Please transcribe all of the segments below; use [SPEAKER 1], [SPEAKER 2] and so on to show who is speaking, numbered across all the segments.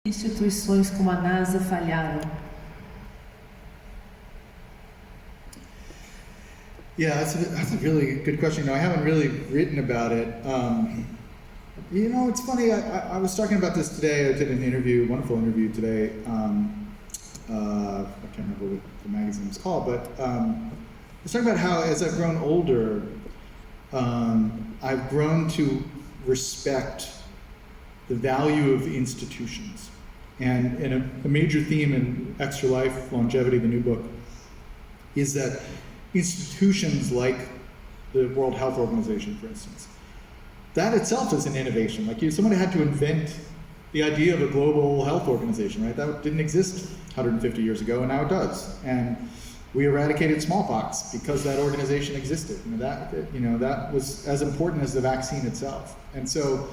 [SPEAKER 1] Instituições como a NASA falharam?
[SPEAKER 2] Yeah, that's a really good question. No, I haven't really written about it. You know, it's funny, I was talking about this today. I did an interview, wonderful interview today. I can't remember what the magazine was called, but I was talking about how as I've grown older, I've grown to respect the value of institutions. And a major theme in Extra Life, Longevity, the new book, is that institutions like the World Health Organization, for instance, that itself is an innovation. Like somebody had to invent the idea of a global health organization, right? That didn't exist 150 years ago, and now it does. And we eradicated smallpox because that organization existed. That was as important as the vaccine itself. And so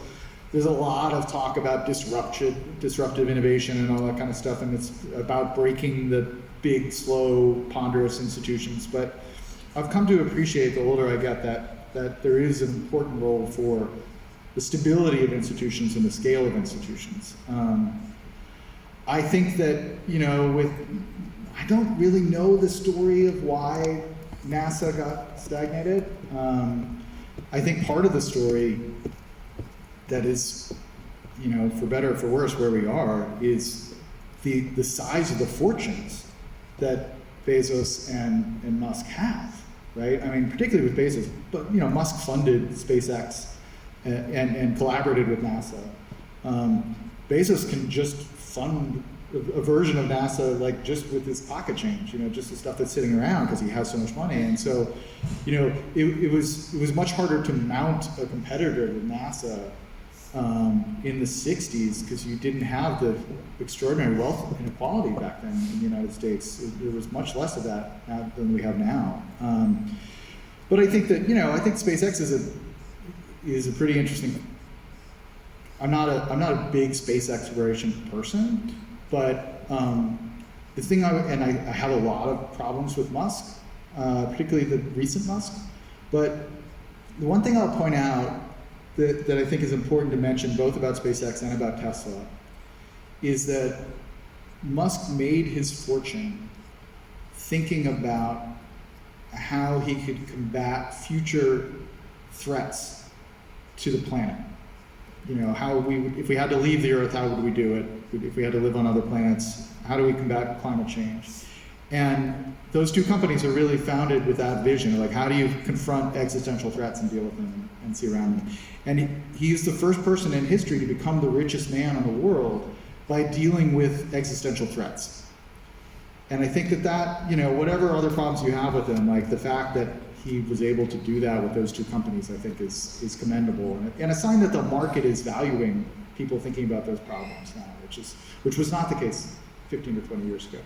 [SPEAKER 2] there's a lot of talk about disruptive innovation and all that kind of stuff, and it's about breaking the big, slow, ponderous institutions. But I've come to appreciate the older I get that there is an important role for the stability of institutions and the scale of institutions. I think that, I don't really know the story of why NASA got stagnated. I think part of the story that is, for better or for worse, where we are, is the size of the fortunes that Bezos and Musk have, right? I mean, particularly with Bezos, but Musk funded SpaceX and collaborated with NASA. Bezos can just fund a version of NASA like just with his pocket change, just the stuff that's sitting around because he has so much money. And so, it was much harder to mount a competitor with NASA in the 60s because you didn't have the extraordinary wealth inequality back then in the United States. There was much less of that than we have now. But I think that, I think SpaceX is a pretty interesting. I'm not a big space exploration person, but the thing I have a lot of problems with Musk, particularly the recent Musk. But the one thing I'll point out that I think is important to mention both about SpaceX and about Tesla is that Musk made his fortune thinking about how he could combat future threats to the planet. If we had to leave the Earth, how would we do it? If we had to live on other planets, how do we combat climate change? And those two companies are really founded with that vision, like how do you confront existential threats and deal with them and see around them. And he is the first person in history to become the richest man in the world by dealing with existential threats. And I think that whatever other problems you have with him, like the fact that he was able to do that with those two companies, I think is commendable, and a sign that the market is valuing people thinking about those problems now, which was not the case 15 or 20 years ago.